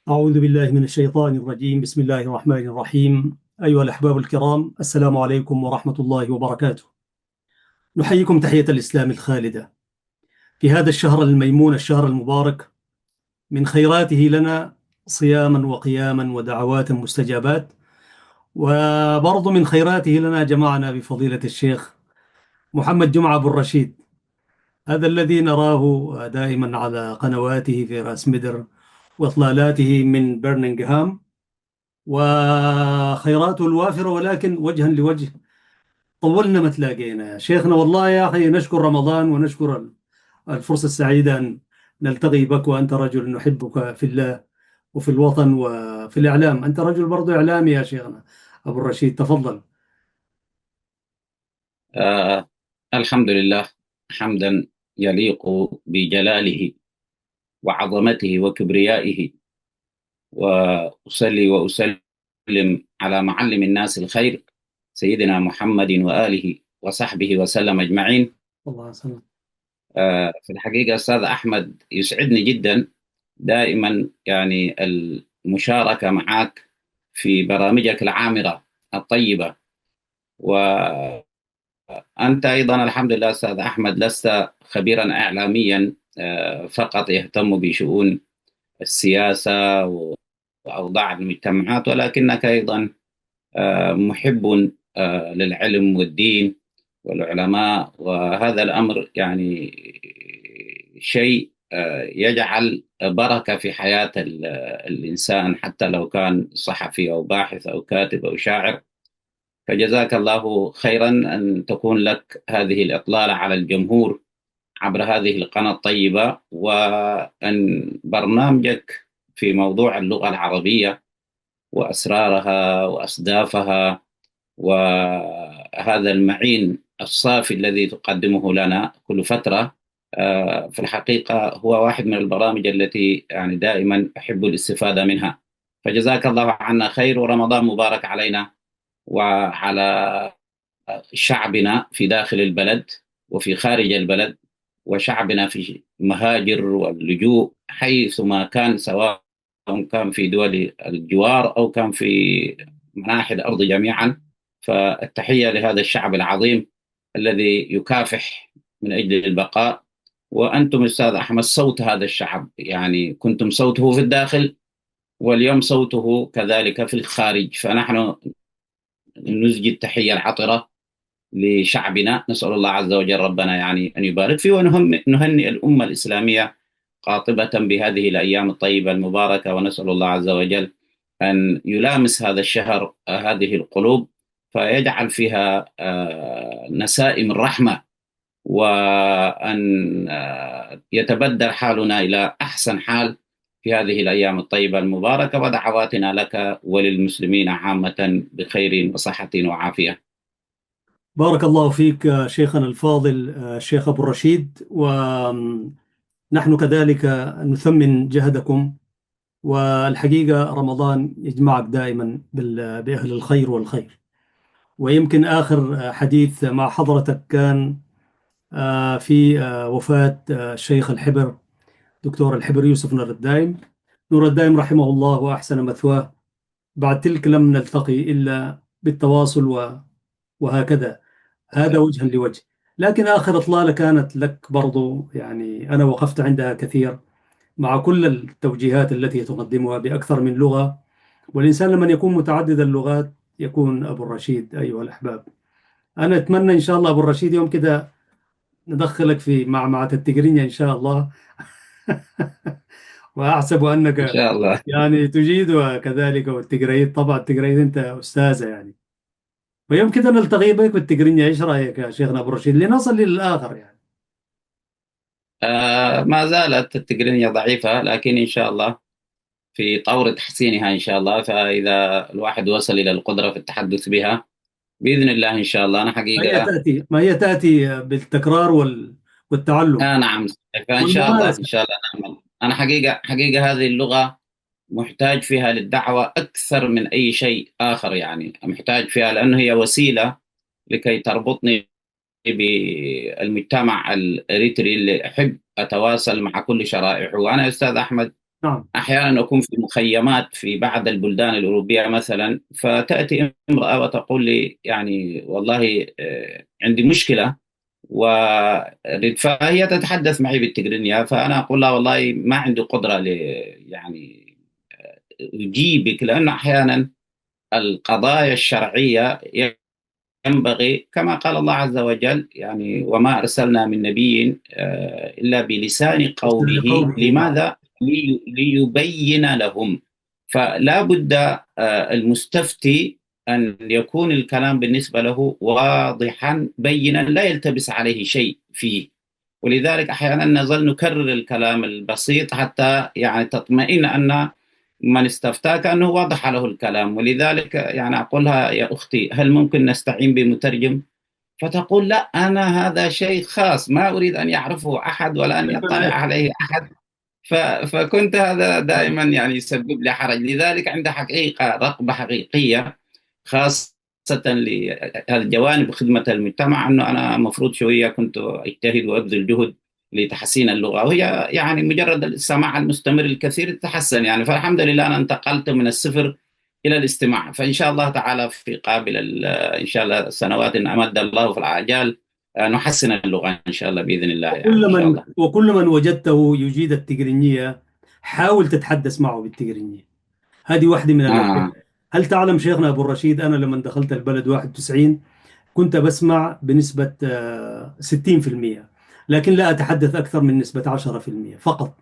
أعوذ بالله من الشيطان الرجيم. بسم الله الرحمن الرحيم. أيها الأحباب الكرام، السلام عليكم ورحمة الله وبركاته. نحييكم تحية الإسلام الخالدة في هذا الشهر الميمون، الشهر المبارك. من خيراته لنا صياما وقياما ودعوات مستجابات، وبرضو من خيراته لنا جمعنا بفضيلة الشيخ محمد جمعة أبو الرشيد، هذا الذي نراه دائما على قنواته في راس مدر وإطلالاته من برمنغهام وخيراته الوافرة، ولكن وجها لوجه طولنا ما تلاقينا يا شيخنا. والله يا أخي نشكر رمضان ونشكر الفرصة السعيدة أن نلتقي بك، وأنت رجل نحبك في الله وفي الوطن وفي الإعلام. أنت رجل برضو إعلامي يا شيخنا أبو الرشيد، تفضل. آه الحمد لله، حمدا يليق بجلاله وعظمته وكبريائه، وأصلي وأسلم على معلم الناس الخير سيدنا محمد وآله وصحبه وسلم أجمعين. الله يسلمك. في الحقيقة أستاذ أحمد، يسعدني جدا دائما يعني المشاركة معك في برامجك العامرة الطيبة. أنت أيضا الحمد لله أستاذ أحمد لست خبيرا إعلاميا فقط يهتم بشؤون السياسة وأوضاع المجتمعات، ولكنك أيضا محب للعلم والدين والعلماء، وهذا الأمر يعني شيء يجعل بركة في حياة الإنسان، حتى لو كان صحفي أو باحث أو كاتب أو شاعر. فجزاك الله خيرا أن تكون لك هذه الإطلالة على الجمهور عبر هذه القناة الطيبة، وأن برنامجك في موضوع اللغة العربية وأسرارها وأصدافها وهذا المعين الصافي الذي تقدمه لنا كل فترة، في الحقيقة هو واحد من البرامج التي يعني دائما أحب الاستفادة منها. فجزاك الله عنا خير، ورمضان مبارك علينا وعلى شعبنا في داخل البلد وفي خارج البلد، وشعبنا في المهاجر واللجوء حيثما كان، سواء كان في دول الجوار أو كان في مناحي الأرض جميعا. فالتحية لهذا الشعب العظيم الذي يكافح من أجل البقاء. وأنتم أستاذ أحمد صوت هذا الشعب، يعني كنتم صوته في الداخل واليوم صوته كذلك في الخارج، فنحن نزجي التحية العطرة لشعبنا. نسأل الله عز وجل ربنا يعني أن يبارك فيه، ونهنئ الأمة الإسلامية قاطبة بهذه الأيام الطيبة المباركة، ونسأل الله عز وجل أن يلامس هذا الشهر هذه القلوب، فيجعل فيها نسائم الرحمة، وأن يتبدل حالنا إلى أحسن حال في هذه الأيام الطيبة المباركة. ودعواتنا لك وللمسلمين عامة بخير وصحة وعافية. بارك الله فيك شيخنا الفاضل الشيخ أبو الرشيد، ونحن كذلك نثمن جهدكم. والحقيقة رمضان يجمعك دائما بأهل الخير والخير. ويمكن آخر حديث مع حضرتك كان في وفاة الشيخ الحبر، دكتور الحبر يوسف نور الدايم، نور الدايم رحمه الله وأحسن مثواه. بعد تلك لم نلتقي إلا بالتواصل وهكذا، هذا وجها لوجه. لكن آخر إطلالة كانت لك برضو، يعني أنا وقفت عندها كثير مع كل التوجيهات التي تقدمها بأكثر من لغة. والإنسان لما يكون متعدد اللغات يكون أبو الرشيد. أيها الأحباب، أنا أتمنى إن شاء الله أبو الرشيد يوم كده ندخلك في معمعة التجرينيا إن شاء الله. وأحسب إن أنك شاء الله. يعني تجيد كذلك، والتجريد طبعا التجريد أنت أستاذة يعني. ويوم كده نلتقي بك بالتجرينيا، إيش رأيك يا شيخنا أبو الرشيد لنصل للآخر يعني. ما زالت التقنية ضعيفة، لكن إن شاء الله في طور تحسينها إن شاء الله. فإذا الواحد وصل إلى القدرة في التحدث بها بإذن الله إن شاء الله. أنا حقيقة ما هي تأتي بالتكرار والتعلم نعم، فإن شاء الله إن والممارسة. شاء الله نعمل. أنا حقيقة هذه اللغة محتاج فيها للدعوة أكثر من أي شيء آخر، يعني محتاج فيها لأنه هي وسيلة لكي تربطني بالمجتمع الإريتري اللي أحب أتواصل مع كل شرائحه. وأنا أستاذ أحمد نعم. أحيانا أكون في مخيمات في بعض البلدان الأوروبية مثلا، فتأتي امرأة وتقول لي يعني والله عندي مشكلة، فهي تتحدث معي بالتجرينيا، فأنا أقول لها والله ما عندي قدرة يعني أجيبك، لأن أحيانا القضايا الشرعية ينبغي كما قال الله عز وجل يعني وما أرسلنا من نبي إلا بلسان قومه، لقوله. نعم. لماذا؟ ليبين لهم. فلا بد المستفتي أن يكون الكلام بالنسبة له واضحا بينا لا يلتبس عليه شيء فيه. ولذلك أحيانا نظل نكرر الكلام البسيط حتى يعني تطمئن أن من استفتاك أنه وضح له الكلام. ولذلك يعني أقول لها يا أختي هل ممكن نستعين بمترجم؟ فتقول لا، أنا هذا شيء خاص ما أريد أن يعرفه أحد ولا أن يطلع عليه أحد. فكنت هذا دائما يعني يسبب لي حرج. لذلك عند حقيقة رغبة حقيقية خاصة للجوانب خدمة المجتمع، أنه أنا مفروض شوية كنت أجتهد وأبذل جهد لتحسين اللغة، وهي يعني مجرد السماع المستمر الكثير تتحسن يعني. فالحمد لله أنا انتقلت من الصفر إلى الاستماع. فإن شاء الله تعالى في قابل إن شاء الله سنوات إن أمد الله في العاجل نحسن اللغة إن شاء الله بإذن الله يعني إن شاء الله. وكل من وجدته يجيد التجرينية حاول تتحدث معه بالتجرينية. هذه واحدة من الأشياء. آه. هل تعلم شيخنا أبو الرشيد، أنا لما دخلت البلد 91 كنت بسمع بنسبة 60%، لكن لا أتحدث أكثر من نسبة 10% فقط.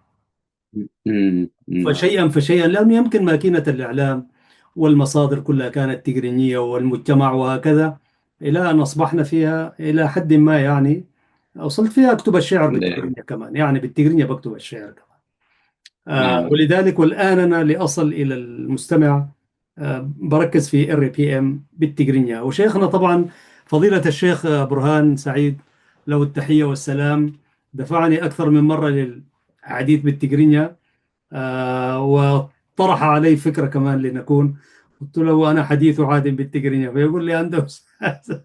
مم. فشيئا فشيئا، لأنه يمكن ماكينة الإعلام والمصادر كلها كانت تجرينية والمجتمع وهكذا، إلى أن أصبحنا فيها إلى حد ما يعني. وصلت فيها أكتب الشعر الحمد لله. بالتجرينية كمان، يعني بالتجرينية بكتب الشعر كمان. نعم. ولذلك والآن أنا لأصل إلى المستمع بركز في ار بي ام بالتجرينية. وشيخنا طبعا فضيلة الشيخ برهان سعيد، له التحية والسلام، دفعني أكثر من مرة للحديث بالتجرينية. وطرح علي فكرة كمان لنكون. قلت له أنا حديث عهد بالتجرينية، فيقول لي أنت أستاذ.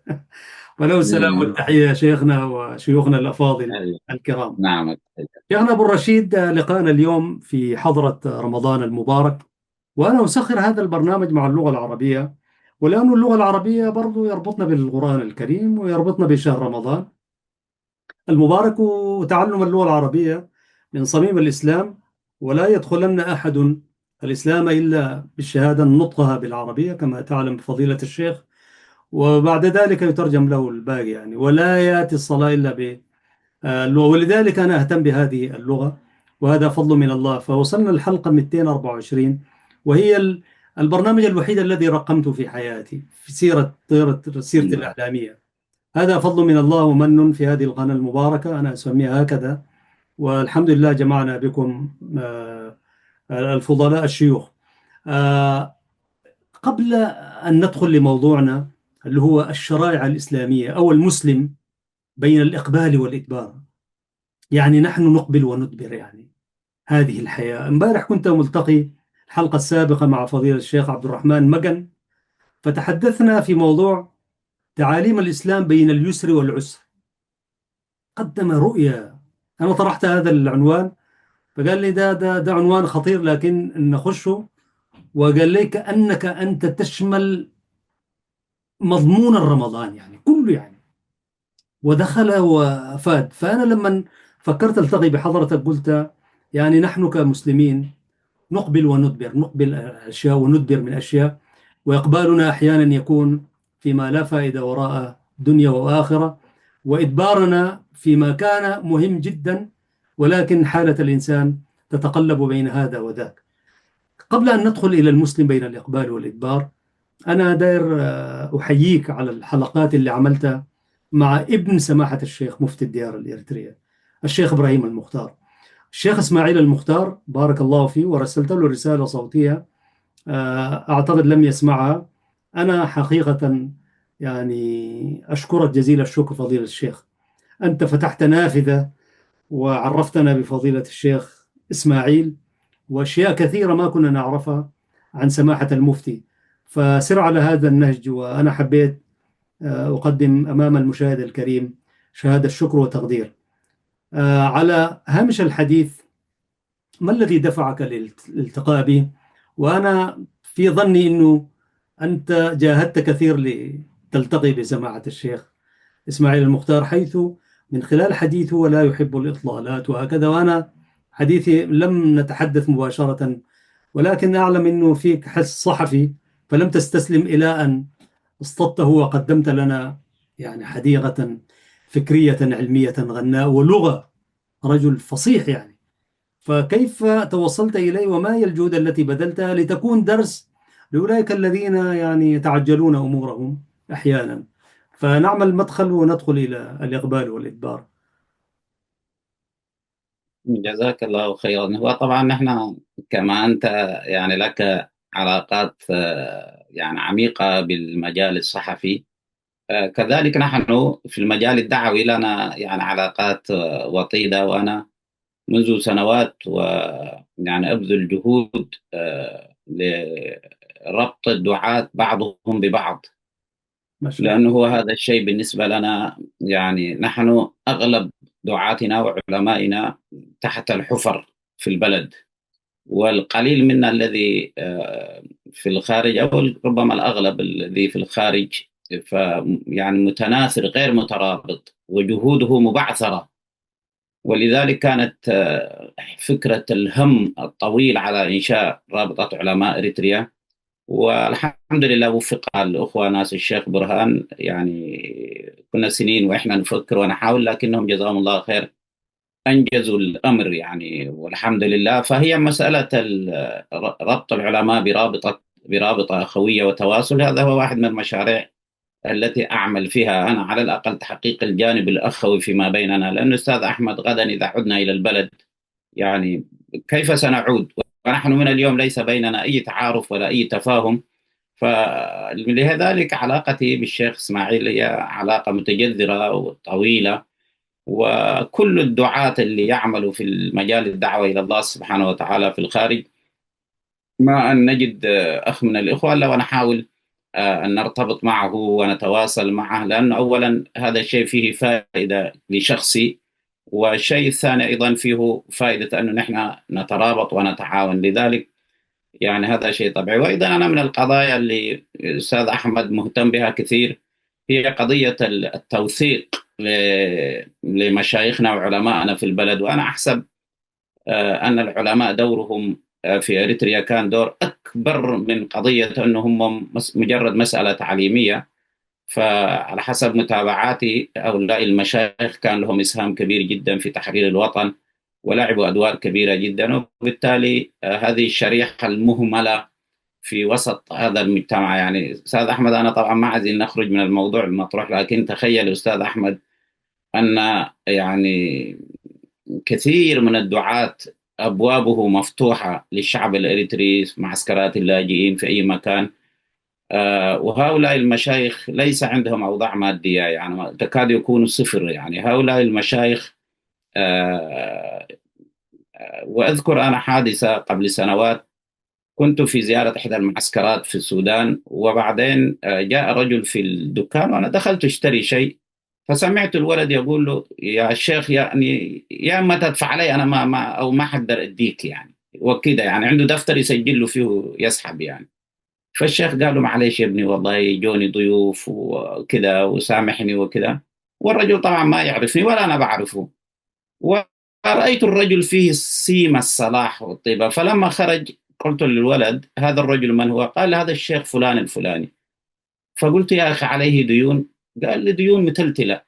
وله السلام مم. والتحية يا شيخنا وشيوخنا الأفاضل أيوة. الكرام. نعم. شيخنا أبو الرشيد، لقاءنا اليوم في حضرة رمضان المبارك، وأنا أسخر هذا البرنامج مع اللغة العربية، ولأن اللغة العربية برضو يربطنا بالقرآن الكريم ويربطنا بشهر رمضان المبارك. وتعلم اللغة العربية من صميم الإسلام، ولا يدخلن أحد الإسلام إلا بالشهادة نطقها بالعربية كما تعلم فضيلة الشيخ، وبعد ذلك يترجم له الباقي يعني، ولا يأتي الصلاة إلا باللغة. ولذلك أنا أهتم بهذه اللغة، وهذا فضل من الله. فوصلنا الحلقة 224، وهي البرنامج الوحيد الذي رقمته في حياتي في سيرتي مم. الإعلامية. هذا فضل من الله ومن في هذه القناة المباركة، أنا أسميها هكذا. والحمد لله جمعنا بكم الفضلاء الشيوخ. آه، قبل أن ندخل لموضوعنا اللي هو الشرائع الإسلامية أو المسلم بين الإقبال والإدبار، يعني نحن نقبل وندبر يعني هذه الحياة. امبارح كنت ملتقي الحلقة السابقة مع فضيلة الشيخ عبد الرحمن مجن، فتحدثنا في موضوع تعاليم الإسلام بين اليسر والعسر. قدم رؤية، أنا طرحت هذا العنوان، فقال لي ده عنوان خطير لكن نخشه. وقال لي كأنك أنت تشمل مضمون رمضان يعني كله يعني، ودخل وفاد. فأنا لما فكرت التقي بحضرتك قلت يعني نحن كمسلمين نقبل وندبر، نقبل أشياء وندبر من أشياء، وإقبالنا أحيانا يكون فيما لا فائدة وراء دنيا وآخرة، وإدبارنا فيما كان مهم جدا، ولكن حالة الإنسان تتقلب بين هذا وذاك. قبل أن ندخل إلى المسلم بين الإقبال والإدبار، أنا داير أحييك على الحلقات اللي عملتها مع ابن سماحة الشيخ مفتي الديار الإريترية الشيخ إبراهيم المختار. الشيخ إسماعيل المختار بارك الله فيه، ورسلت له رسالة صوتية أعتقد لم يسمعها. أنا حقيقة يعني أشكرك جزيل الشكر فضيلة الشيخ، أنت فتحت نافذة وعرفتنا بفضيلة الشيخ إسماعيل وأشياء كثيرة ما كنا نعرفها عن سماحة المفتي. فسر على هذا النهج، وأنا حبيت أقدم أمام المشاهد الكريم شهادة الشكر وتقدير. على هامش الحديث ما الذي دفعك للالتقاء به؟ وأنا في ظني أنه أنت جاهدت كثير لتلتقي بسماحة الشيخ إسماعيل المختار، حيث من خلال حديثه ولا يحب الإطلالات وهكذا. وأنا حديثي لم نتحدث مباشرة، ولكن أعلم أنه فيك حس صحفي، فلم تستسلم إلى أن اصطدته وقدمت لنا يعني حديقة فكرية علمية غناء ولغة، رجل فصيح يعني. فكيف توصلت إليه، وما هي الجهود التي بذلتها لتكون درس لأولئك الذين يعني يتعجلون أمورهم أحيانا؟ فنعمل مدخل وندخل إلى الإقبال والإدبار. جزاك الله خيرا. هو طبعا نحن كما أنت يعني لك علاقات يعني عميقة بالمجال الصحفي، كذلك نحن في المجال الدعوي لنا يعني علاقات وطيدة. وأنا منذ سنوات ويعني أبذل جهود لربط الدعاة بعضهم ببعض، ما شاء الله. لأنه هو هذا الشيء بالنسبة لنا. يعني نحن أغلب دعاتنا وعلمائنا تحت الحفر في البلد، والقليل منا الذي في الخارج، أو ربما الأغلب الذي في الخارج. ف يعني متناثر غير مترابط وجهوده مبعثرة. ولذلك كانت فكرة الهم الطويل على إنشاء رابطة علماء إريتريا. والحمد لله وفق الأخوة ناس الشيخ برهان. يعني كنا سنين وإحنا نفكر ونحاول، لكنهم جزاهم الله خير أنجزوا الأمر يعني، والحمد لله. فهي مسألة ربط العلماء برابطة أخوية وتواصل. هذا هو واحد من المشاريع التي أعمل فيها أنا، على الأقل تحقيق الجانب الأخوي فيما بيننا. لأن أستاذ أحمد غدا إذا عدنا إلى البلد يعني كيف سنعود ونحن من اليوم ليس بيننا أي تعارف ولا أي تفاهم؟ فلذلك علاقتي بالشيخ إسماعيل هي علاقة متجذرة وطويلة. وكل الدعاة اللي يعملوا في المجال الدعوة إلى الله سبحانه وتعالى في الخارج، ما أن نجد أخ من الإخوة إلا ونحاول أن نرتبط معه ونتواصل معه. لأنه أولا هذا الشيء فيه فائدة لشخصي، والشيء الثاني أيضا فيه فائدة أنه نحن نترابط ونتعاون. لذلك يعني هذا شيء طبيعي. وأيضا أنا من القضايا اللي أستاذ أحمد مهتم بها كثير هي قضية التوثيق لمشايخنا وعلمائنا في البلد. وأنا أحسب أن العلماء دورهم في إريتريا كان دور أكبر من قضية أنهم مجرد مسألة تعليمية. فعلى حسب متابعاتي هؤلاء المشايخ كان لهم إسهام كبير جدا في تحرير الوطن، ولعبوا أدوار كبيرة جدا. وبالتالي هذه الشريحة المهملة في وسط هذا المجتمع. يعني أستاذ أحمد، أنا طبعا ما عايزين نخرج من الموضوع المطروح، لكن تخيل أستاذ أحمد أن يعني كثير من الدعاة أبوابه مفتوحة للشعب الإريتري، معسكرات اللاجئين في أي مكان. وهؤلاء المشايخ ليس عندهم أوضاع مادية، يعني تكاد يكونوا صفر. يعني هؤلاء المشايخ آه، وأذكر أنا حادثة قبل سنوات. كنت في زيارة إحدى المعسكرات في السودان، وبعدين جاء رجل في الدكان وأنا دخلت أشتري شيء، فسمعت الولد يقول له يا شيخ يعني يا اما تدفع علي انا ما حقدر اديك يعني، وكذا يعني عنده دفتر يسجل له فيه يسحب يعني. فالشيخ قال له معلش يا ابني والله جوني ضيوف وكذا وسامحني وكذا. والرجل طبعا ما يعرفني ولا انا بعرفه، ورأيت الرجل فيه سيم الصلاح والطيبة. فلما خرج قلت للولد هذا الرجل من هو؟ قال هذا الشيخ فلان الفلاني. فقلت يا أخي عليه ديون؟ قال لي ديون متلتلة.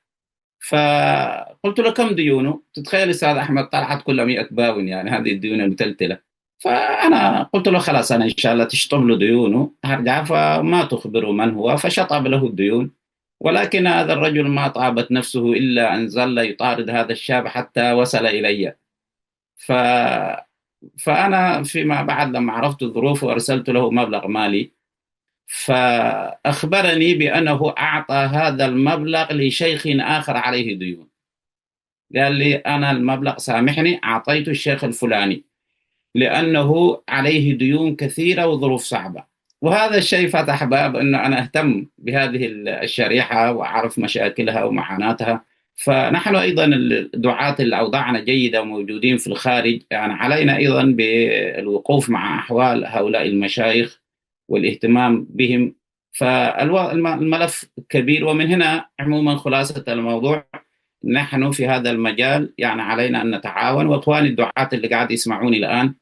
فقلت له كم ديونه؟ تتخيل استاذ احمد طلعت كلها 100 باون، يعني هذه الديون المتلتله. فانا قلت له خلاص انا ان شاء الله تشطب له ديونه هرجع، فما تخبره من هو. فشطب له الديون. ولكن هذا الرجل ما طابت نفسه الا ان ظل يطارد هذا الشاب حتى وصل الي. ف فانا فيما بعد لما عرفت ظروفه ارسلت له مبلغ مالي، فأخبرني بأنه أعطى هذا المبلغ لشيخ آخر عليه ديون. قال لي أنا المبلغ سامحني أعطيته الشيخ الفلاني لأنه عليه ديون كثيرة وظروف صعبة. وهذا الشيء فتح باب أن أنا أهتم بهذه الشريحة وأعرف مشاكلها ومعاناتها. فنحن أيضا الدعاة اللي أوضاعنا جيدة وموجودين في الخارج، يعني علينا أيضا بالوقوف مع أحوال هؤلاء المشايخ والاهتمام بهم. فالملف كبير، ومن هنا عموما خلاصة الموضوع، نحن في هذا المجال يعني علينا أن نتعاون. وإخواني الدعاة اللي قاعد يسمعوني الآن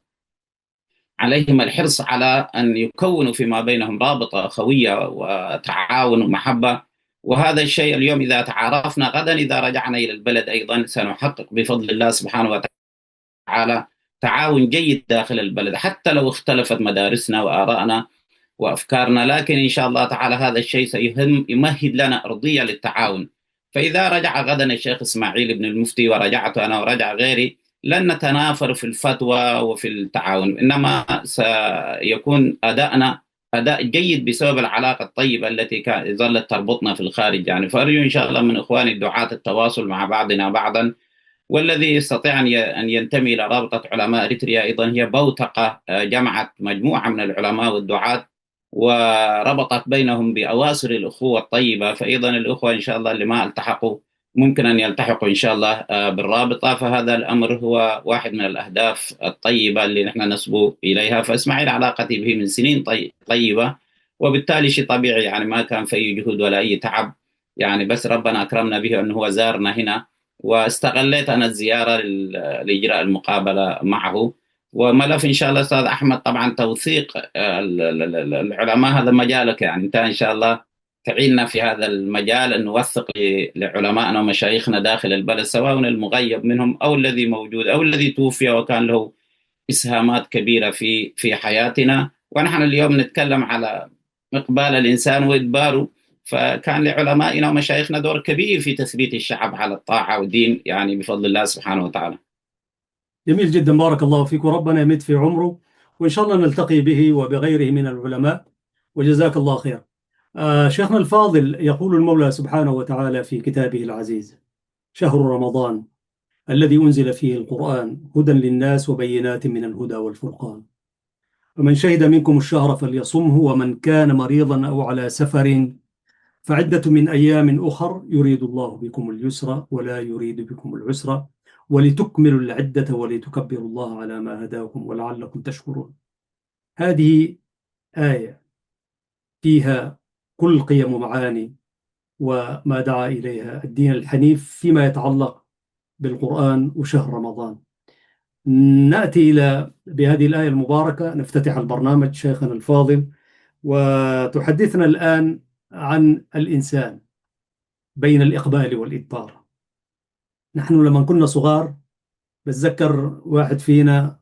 عليهم الحرص على أن يكونوا فيما بينهم رابطة أخوية وتعاون ومحبة. وهذا الشيء اليوم إذا تعارفنا غدا إذا رجعنا إلى البلد أيضا سنحقق بفضل الله سبحانه وتعالى تعاون جيد داخل البلد، حتى لو اختلفت مدارسنا وآرائنا وأفكارنا، لكن إن شاء الله تعالى هذا الشيء يمهد لنا أرضية للتعاون. فإذا رجع غدا الشيخ إسماعيل بن المفتي ورجعت أنا ورجع غيري، لن نتنافر في الفتوى وفي التعاون، إنما سيكون أداءنا أداء جيد بسبب العلاقة الطيبة التي ظلت تربطنا في الخارج. يعني فأرجو إن شاء الله من إخواني الدعاة التواصل مع بعضنا بعضا. والذي يستطيع أن ينتمي إلى رابطة علماء إريتريا أيضا، هي بوتقة جمعت مجموعة من العلماء والدعاة وربطت بينهم بأواصر الأخوة الطيبة. فأيضا الأخوة إن شاء الله اللي ما التحقوا ممكن أن يلتحقوا إن شاء الله بالرابطة. فهذا الأمر هو واحد من الأهداف الطيبة اللي نحن نسبو إليها. فإسماعيل علاقتي به من سنين طيبة، وبالتالي شيء طبيعي يعني ما كان في أي جهود ولا أي تعب، يعني بس ربنا أكرمنا به أنه هو زارنا هنا، واستغليت أنا الزيارة لإجراء المقابلة معه. وملف إن شاء الله أستاذ أحمد طبعا توثيق العلماء، هذا مجالك، يعني أنت إن شاء الله تعيننا في هذا المجال أن نوثق لعلمائنا ومشايخنا داخل البلد، سواء المغيب منهم أو الذي موجود أو الذي توفي وكان له إسهامات كبيرة في حياتنا. ونحن اليوم نتكلم على إقبال الإنسان وإدباره، فكان لعلمائنا ومشايخنا دور كبير في تثبيت الشعب على الطاعة والدين، يعني بفضل الله سبحانه وتعالى. جميل جدا، بارك الله فيك وربنا يمد في عمره، وإن شاء الله نلتقي به وبغيره من العلماء، وجزاك الله خير. شيخنا الفاضل، يقول المولى سبحانه وتعالى في كتابه العزيز: شهر رمضان الذي أنزل فيه القرآن هدى للناس وبينات من الهدى والفرقان، ومن شهد منكم الشهر فليصمه، ومن كان مريضا أو على سفر فعدة من أيام أخر يريد الله بكم اليسر ولا يريد بكم العسر ولتكملوا العدة ولتكبروا الله على ما هداكم ولعلكم تشكرون. هذه آية فيها كل قيم ومعاني وما دعا إليها الدين الحنيف فيما يتعلق بالقرآن وشهر رمضان. نأتي إلى بهذه الآية المباركة نفتتح البرنامج شيخنا الفاضل، وتحدثنا الآن عن الإنسان بين الإقبال والإدبار. نحن لما كنا صغار بتذكر واحد فينا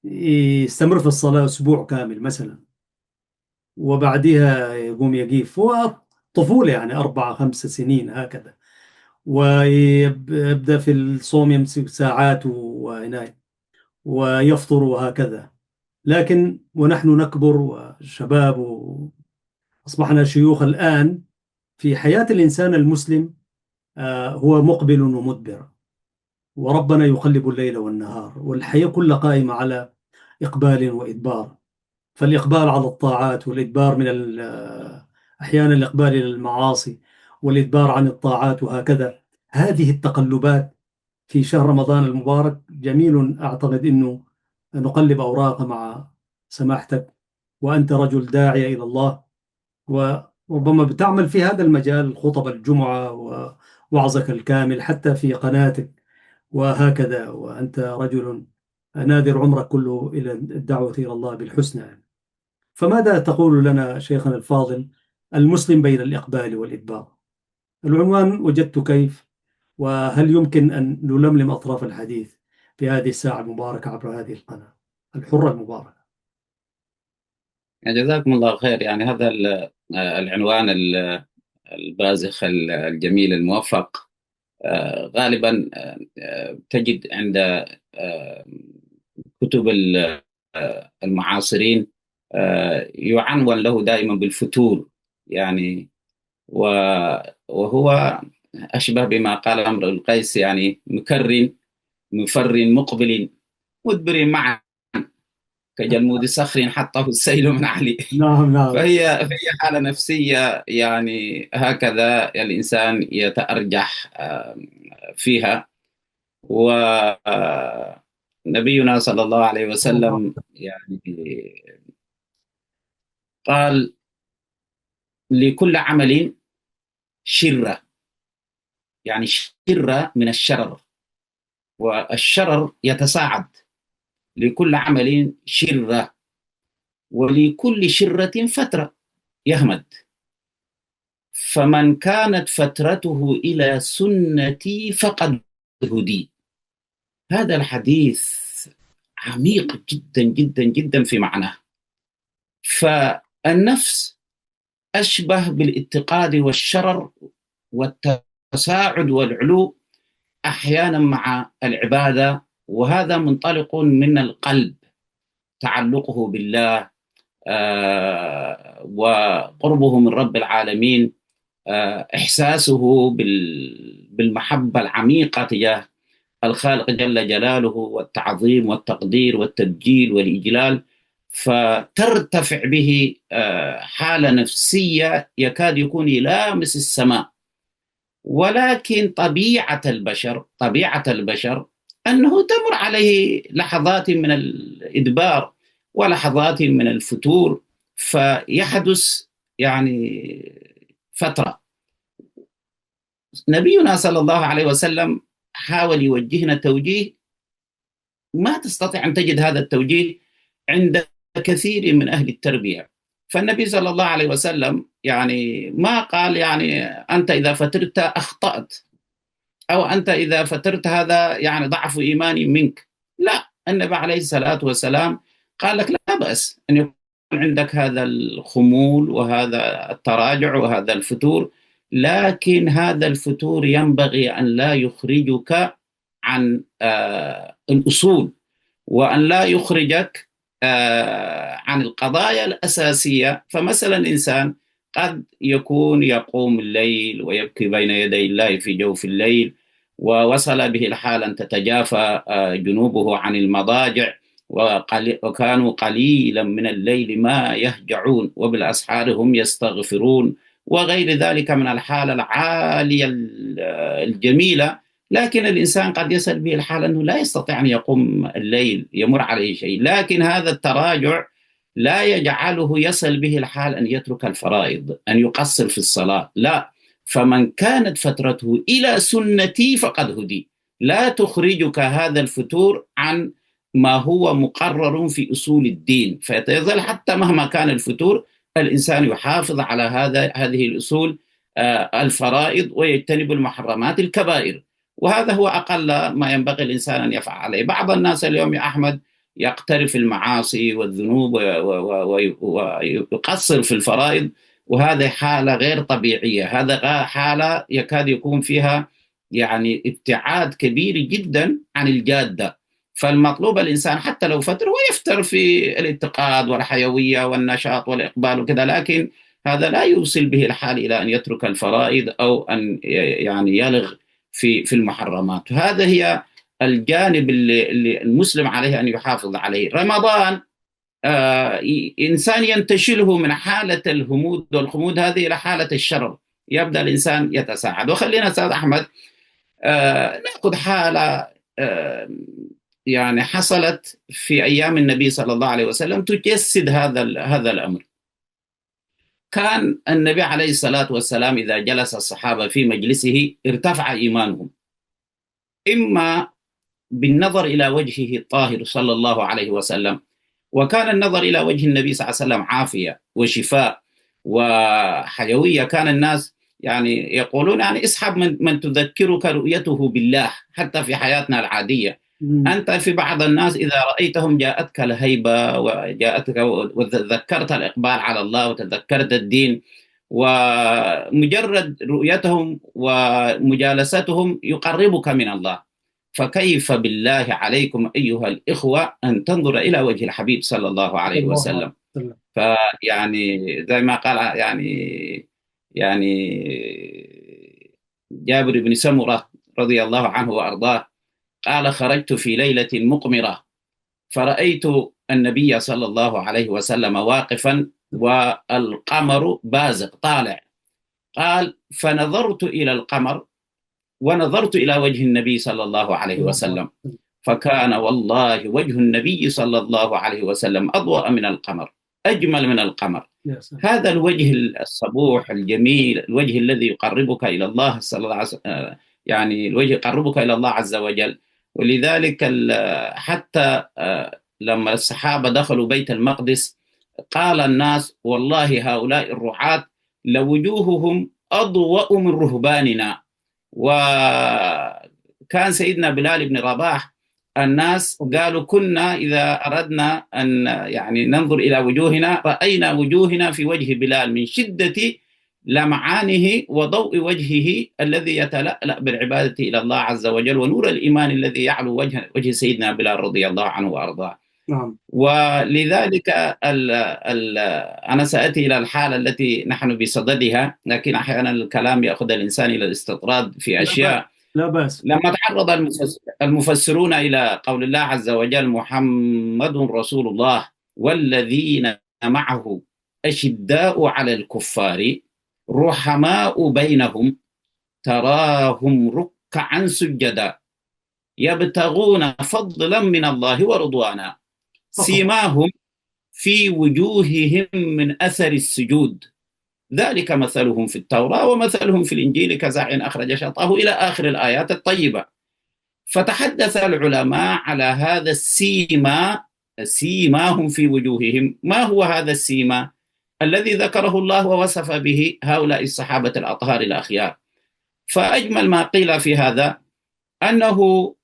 يستمر في الصلاة أسبوع كامل مثلا، وبعدها يقوم يقيف، هو طفولة يعني 4 5 سنين هكذا، ويبدأ في الصوم يمسك ساعات وعناية ويفطر وهكذا. لكن ونحن نكبر وشباب وأصبحنا شيوخ الآن، في حياة الإنسان المسلم هو مقبل ومدبر، وربنا يقلب الليل والنهار، والحياة كلها قائمة على إقبال وإدبار. فالإقبال على الطاعات والإدبار من أحيانا الإقبال إلى المعاصي والإدبار عن الطاعات وهكذا. هذه التقلبات في شهر رمضان المبارك جميل. أعتقد أنه نقلب أوراق مع سماحتك، وأنت رجل داعية إلى الله، وربما بتعمل في هذا المجال خطب الجمعة ووعظك الكامل حتى في قناتك وهكذا، وأنت رجل نادر عمرك كله إلى الدعوة إلى الله بالحسنى. فماذا تقول لنا شيخنا الفاضل المسلم بين الإقبال والإدبار؟ العنوان وجدت كيف، وهل يمكن أن نلملم أطراف الحديث في هذه الساعة المباركة عبر هذه القناة الحرة المباركة؟ يعني جزاكم الله خير. يعني هذا العنوان البازخ الجميل الموفق. غالبا تجد عند كتب المعاصرين يعنون له دائما بالفتور، يعني وهو أشبه بما قال امرؤ القيس، يعني مكر مفر مقبل مدبر معا. كجلمود صخر حطه السيل من علي. نعم نعم. فهي حالة نفسية، يعني هكذا الإنسان يتأرجح فيها. ونبينا صلى الله عليه وسلم يعني قال: لكل عمل شرة، يعني شرة من الشرر، والشرر يتصاعد. لكل عمل شرة، ولكل شرة فترة يهمد. فمن كانت فترته إلى سنتي فقد هدي. هذا الحديث عميق جدا جدا جدا في معناه. فالنفس أشبه بالاتقاد والشرر والتصاعد والعلو أحيانا مع العبادة، وهذا منطلق من القلب، تعلقه بالله، وقربه من رب العالمين، إحساسه بالمحبة العميقة تجاه الخالق جل جلاله، والتعظيم والتقدير والتبجيل والإجلال. فترتفع به حالة نفسية يكاد يكون يلامس السماء. ولكن طبيعة البشر أنه تمر عليه لحظات من الإدبار ولحظات من الفتور، فيحدث يعني فترة. نبينا صلى الله عليه وسلم حاول يوجهنا توجيه ما تستطيع أن تجد هذا التوجيه عند كثير من أهل التربية. فالنبي صلى الله عليه وسلم يعني ما قال يعني أنت إذا فترت أخطأت، أو أنت إذا فترت هذا يعني ضعف إيماني منك. لا، النبي عليه الصلاة والسلام قال لك لا بأس أن يكون عندك هذا الخمول وهذا التراجع وهذا الفتور، لكن هذا الفتور ينبغي أن لا يخرجك عن الأصول، وأن لا يخرجك عن القضايا الأساسية. فمثلا الإنسان قد يكون يقوم الليل ويبكي بين يدي الله في جوف الليل، ووصل به الحال أن تتجافى جنوبه عن المضاجع، وكانوا قليلا من الليل ما يهجعون وبالأسحار هم يستغفرون، وغير ذلك من الحالة العالية الجميلة. لكن الإنسان قد يصل به الحال أنه لا يستطيع أن يقوم الليل، يمر عليه شيء، لكن هذا التراجع لا يجعله يصل به الحال أن يترك الفرائض، أن يقصر في الصلاة، لا. فمن كانت فترته إلى سنتي فقد هدي. لا تخرجك هذا الفتور عن ما هو مقرر في أصول الدين، فيظل حتى مهما كان الفتور الإنسان يحافظ على هذه الأصول، الفرائض، ويجتنب المحرمات الكبائر. وهذا هو أقل ما ينبغي الإنسان أن يفعل عليه. بعض الناس اليوم يا أحمد يقترف المعاصي والذنوب ويقصر في الفرائض، وهذه حالة غير طبيعية. هذا حالة يكاد يكون فيها يعني ابتعاد كبير جدا عن الجادة. فالمطلوب الإنسان حتى لو فتر ويفتر في الاتقاد والحيوية والنشاط والإقبال وكذا، لكن هذا لا يوصل به الحال إلى أن يترك الفرائض أو أن يعني يلغ في المحرمات. هذا هي الجانب اللي المسلم عليه أن يحافظ عليه. رمضان إنسان ينتشله من حالة الهمود والخمود هذه إلى حالة الشرر، يبدأ الإنسان يتساعد. وخلينا أستاذ أحمد نأخذ حالة يعني حصلت في أيام النبي صلى الله عليه وسلم تجسد هذا الأمر. كان النبي عليه الصلاة والسلام إذا جلس الصحابة في مجلسه ارتفع إيمانهم، إما بالنظر إلى وجهه الطاهر صلى الله عليه وسلم، وكان النظر إلى وجه النبي صلى الله عليه وسلم عافية وشفاء وحيوية. كان الناس يعني يقولون يعني اسحب من تذكرك رؤيته بالله حتى في حياتنا العادية. أنت في بعض الناس إذا رأيتهم جاءتك الهيبة وجاءتك وتذكرت الإقبال على الله وتذكرت الدين، ومجرد رؤيتهم ومجالستهم يقربك من الله. فكيف بالله عليكم أيها الإخوة أن تنظر إلى وجه الحبيب صلى الله عليه وسلم. فيعني زي ما قال يعني جابر بن سمرة رضي الله عنه وأرضاه قال: خرجت في ليلة مقمرة فرأيت النبي صلى الله عليه وسلم واقفا والقمر بازغ طالع. قال: فنظرت إلى القمر ونظرت إلى وجه النبي صلى الله عليه وسلم، فكان والله وجه النبي صلى الله عليه وسلم أضوأ من القمر، أجمل من القمر. هذا الوجه الصبوح الجميل، الوجه الذي يقربك إلى الله صلى الله عليه وسلم، يعني الوجه يقربك إلى الله عز وجل. ولذلك حتى لما الصحابة دخلوا بيت المقدس قال الناس: والله هؤلاء الرعاة لوجوههم أضوأ من رهباننا. وكان سيدنا بلال بن رباح الناس قالوا: كنا إذا أردنا أن يعني ننظر إلى وجوهنا رأينا وجوهنا في وجه بلال من شدة لمعانه وضوء وجهه الذي يتلألأ بالعبادة إلى الله عز وجل، ونور الإيمان الذي يعلو وجه سيدنا بلال رضي الله عنه وأرضاه. نعم. ولذلك أنا سأتي إلى الحالة التي نحن بصددها، لكن أحيانا الكلام يأخذ الإنسان إلى الاستطراد في أشياء. لا بأس. لما تعرض المفسرون إلى قول الله عز وجل: محمد رسول الله والذين معه أشداء على الكفار رحماء بينهم تراهم ركعا سجدا يبتغون فضلا من الله ورضوانا سيماهم في وجوههم من أثر السجود ذلك مثلهم في التوراة ومثلهم في الإنجيل كزرع أخرج شطأه إلى آخر الآيات الطيبة. فتحدث العلماء على هذا سيماهم في وجوههم. ما هو هذا السيما الذي ذكره الله ووصف به هؤلاء الصحابة الأطهار الأخيار؟ فأجمل ما قيل في هذا أنه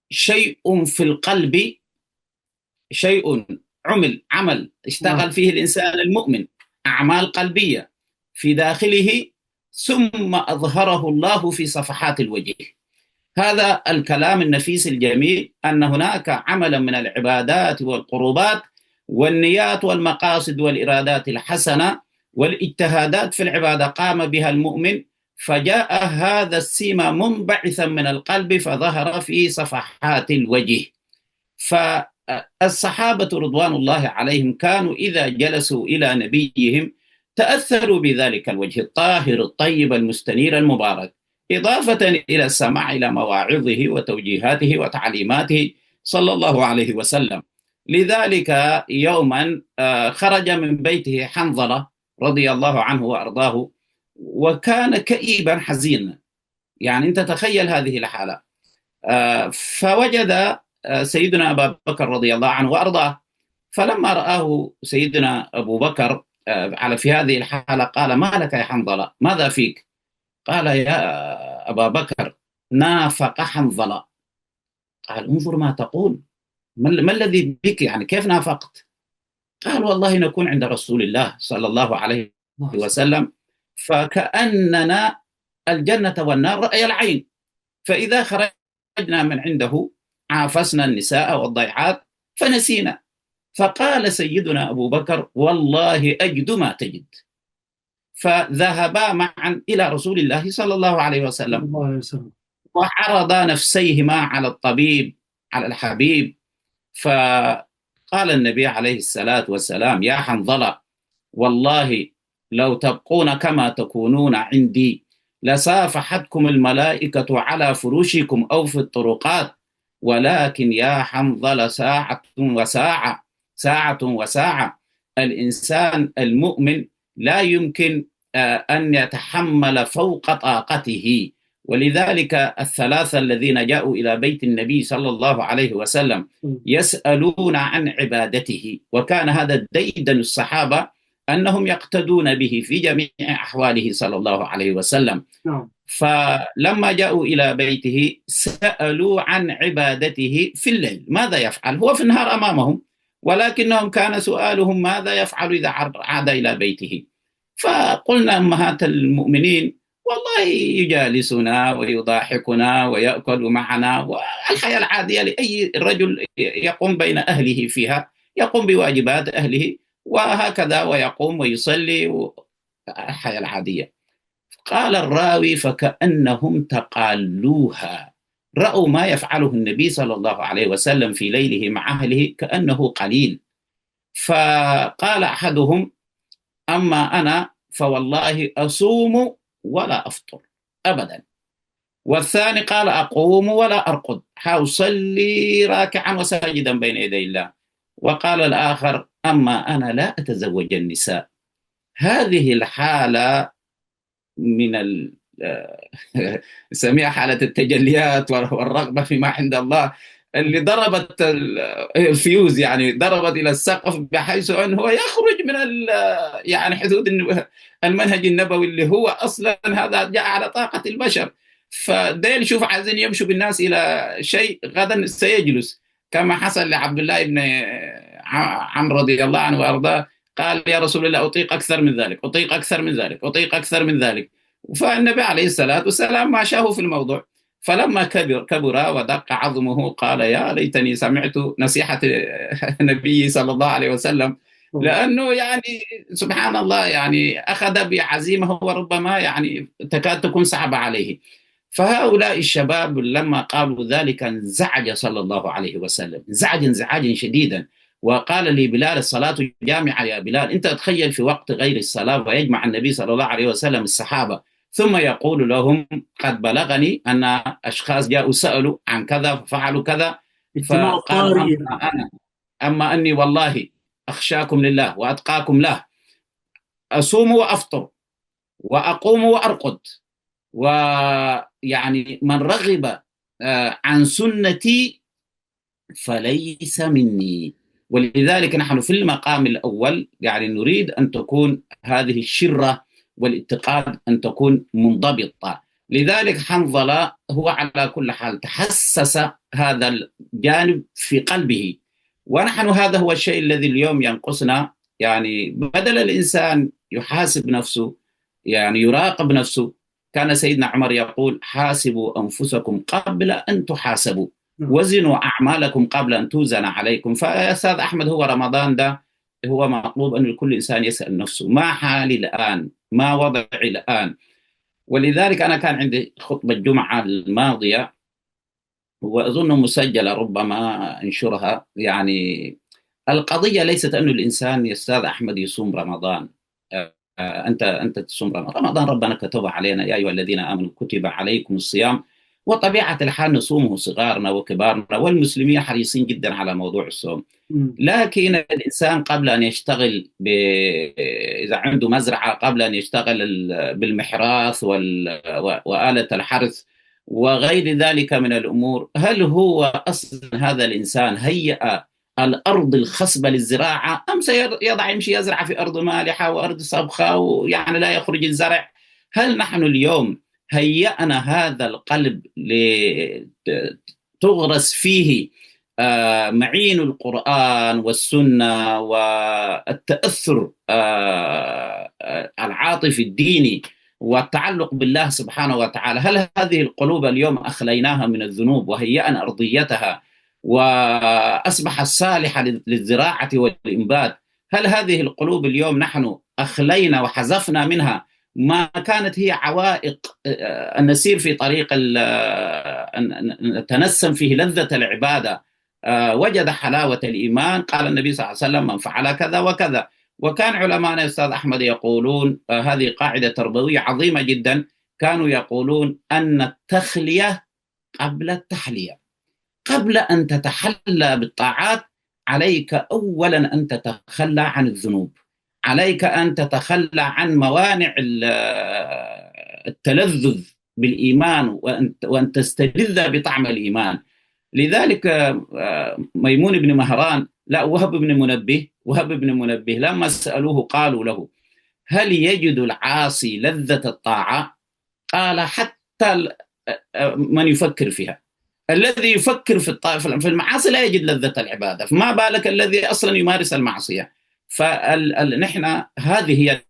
شيء في القلب، شيء عمل اشتغل فيه الإنسان المؤمن، أعمال قلبية في داخله، ثم أظهره الله في صفحات الوجه. هذا الكلام النفيس الجميل، أن هناك عملا من العبادات والقربات والنيات والمقاصد والإرادات الحسنة والاجتهادات في العبادة قام بها المؤمن، فجاء هذا السيما منبعثا من القلب فظهر في صفحات الوجه. فالصحابة رضوان الله عليهم كانوا إذا جلسوا إلى نبيهم تأثروا بذلك الوجه الطاهر الطيب المستنير المبارك، إضافة إلى السماع إلى مواعظه وتوجيهاته وتعليماته صلى الله عليه وسلم. لذلك يوما خرج من بيته حنظلة رضي الله عنه وأرضاه، وكان كئيبا حزينا، يعني أنت تخيل هذه الحالة. فوجد سيدنا أبا بكر رضي الله عنه وأرضاه، فلما رآه سيدنا أبو بكر في هذه الحالة قال: ما لك يا حنظلة، ماذا فيك؟ قال: يا أبا بكر نافق حنظلة. قال: انظر ما تقول، ما الذي بك، يعني كيف نافقت؟ قال: والله نكون عند رسول الله صلى الله عليه وسلم فكأننا الجنة والنار رأي العين، فإذا خرجنا من عنده عافسنا النساء والضيعات فنسينا. فقال سيدنا أبو بكر: والله أجد ما تجد. فذهبا معا إلى رسول الله صلى الله عليه وسلم وعرضا نفسيهما على الطبيب على الحبيب. فقال النبي عليه الصلاة والسلام: يا حنظلة، والله لو تبقون كما تكونون عندي لصافحتكم الملائكة على فروشكم أو في الطرقات، ولكن يا حنظلة ساعة وساعة، ساعة وساعة. الإنسان المؤمن لا يمكن أن يتحمل فوق طاقته. ولذلك الثلاثة الذين جاءوا إلى بيت النبي صلى الله عليه وسلم يسألون عن عبادته، وكان هذا ديدن الصحابة أنهم يقتدون به في جميع أحواله صلى الله عليه وسلم. فلما جاءوا إلى بيته سألوا عن عبادته في الليل، ماذا يفعل؟ هو في النهار أمامهم، ولكنهم كان سؤالهم ماذا يفعل إذا عاد إلى بيته. فقلنا أمهات المؤمنين: والله يجالسنا ويضاحكنا ويأكل معنا، والحياة العادية لأي رجل يقوم بين أهله فيها، يقوم بواجبات أهله وهكذا ويقوم ويصلي، الحياة العادية. قال الراوي: فكأنهم تقالوها رأوا ما يفعله النبي صلى الله عليه وسلم في ليله مع أهله كأنه قليل. فقال أحدهم: أما أنا فوالله أصوم ولا أفطر أبدا. والثاني قال: أقوم ولا أرقد، حأصلي راكعا وساجدا بين يدي الله. وقال الآخر: أما أنا لا أتزوج النساء. هذه الحالة من نسميها حالة التجليات والرغبة فيما عند الله، اللي ضربت الفيوز، يعني ضربت إلى السقف، بحيث أنه يخرج من يعني حدود المنهج النبوي اللي هو أصلا هذا جاء على طاقة البشر. فديل شوف عايزين يمشوا بالناس إلى شيء غدا سيجلس، كما حصل لعبد الله بن عمرو رضي الله عنه وأرضاه. قال: يا رسول الله، أطيق أكثر من ذلك، أطيق أكثر من ذلك، أطيق أكثر من ذلك. فالنبي عليه الصلاة والسلام ما شاه في الموضوع. فلما كبر ودق عظمه قال: يا ليتني سمعت نصيحة النبي صلى الله عليه وسلم. لأنه يعني سبحان الله، يعني أخذ بعزيمة وربما يعني تكاد تكون صعبة عليه. فهؤلاء الشباب لما قالوا ذلك انزعج صلى الله عليه وسلم، انزعج انزعاجا شديدا، وقال لبلال: الصلاة جامعة يا بلال. أنت تخيل في وقت غير الصلاة ويجمع النبي صلى الله عليه وسلم الصحابة، ثم يقول لهم: قد بلغني أن أشخاص جاءوا سألوا عن كذا ففعلوا كذا. اجتماع فقال: الطارئ. أما أني والله أخشاكم لله وأتقاكم له، أصوم وأفطر وأقوم وأرقد، ويعني من رغب عن سنتي فليس مني. ولذلك نحن في المقام الأول يعني نريد أن تكون هذه الشرة والاتقاد أن تكون منضبطة. لذلك حنظلة هو على كل حال تحسس هذا الجانب في قلبه، ونحن هذا هو الشيء الذي اليوم ينقصنا. يعني بدل الإنسان يحاسب نفسه، يعني يراقب نفسه، كان سيدنا عمر يقول: حاسبوا أنفسكم قبل أن تحاسبوا، وزنوا أعمالكم قبل أن توزن عليكم. فيا أستاذ أحمد، هو رمضان ده هو مطلوب أن كل إنسان يسأل نفسه: ما حالي الآن؟ ما وضعي الآن؟ ولذلك أنا كان عندي خطبة الجمعة الماضية، وأظن مسجلة ربما أنشرها. يعني القضية ليست أن الإنسان يا أستاذ أحمد يصوم رمضان. أنت تصوم رمضان، ربنا كتب علينا: يا أيها الذين آمنوا كتب عليكم الصيام. وطبيعة الحال نصومه صغارنا وكبارنا، والمسلمين حريصين جدا على موضوع الصوم. لكن الإنسان قبل أن يشتغل إذا عنده مزرعة، قبل أن يشتغل بالمحراث وآلة الحرث وغير ذلك من الأمور، هل هو أصلا هذا الإنسان هيأ الأرض الخصبة للزراعة، أم سيضع يمشي يزرع في أرض مالحة وأرض صبخة ويعني لا يخرج الزرع؟ هل نحن اليوم هيأنا هذا القلب لتغرس فيه معين القرآن والسنة والتأثر العاطفي الديني والتعلق بالله سبحانه وتعالى؟ هل هذه القلوب اليوم أخليناها من الذنوب وهيأنا أرضيتها وأصبحت صالحة للزراعة والإنبات؟ هل هذه القلوب اليوم نحن أخلينا وحذفنا منها ما كانت هي عوائق أن نسير في طريق أن نتنسم فيه لذة العبادة؟ وجد حلاوة الإيمان. قال النبي صلى الله عليه وسلم: من فعل كذا وكذا. وكان علماءنا أستاذ أحمد يقولون هذه قاعدة تربوية عظيمة جدا، كانوا يقولون أن التخلية قبل التحلية. قبل أن تتحلى بالطاعات عليك أولا أن تتخلى عن الذنوب، عليك أن تتخلى عن موانع التلذذ بالإيمان، وأن تستلذ بطعم الإيمان. لذلك ميمون بن مهران، لا وهب بن منبه لما سألوه قالوا له: هل يجد العاصي لذة الطاعة؟ قال: حتى من يفكر فيها. الذي يفكر في المعاصي لا يجد لذة العبادة، فما بالك الذي أصلا يمارس المعصية؟ فنحن هذه هي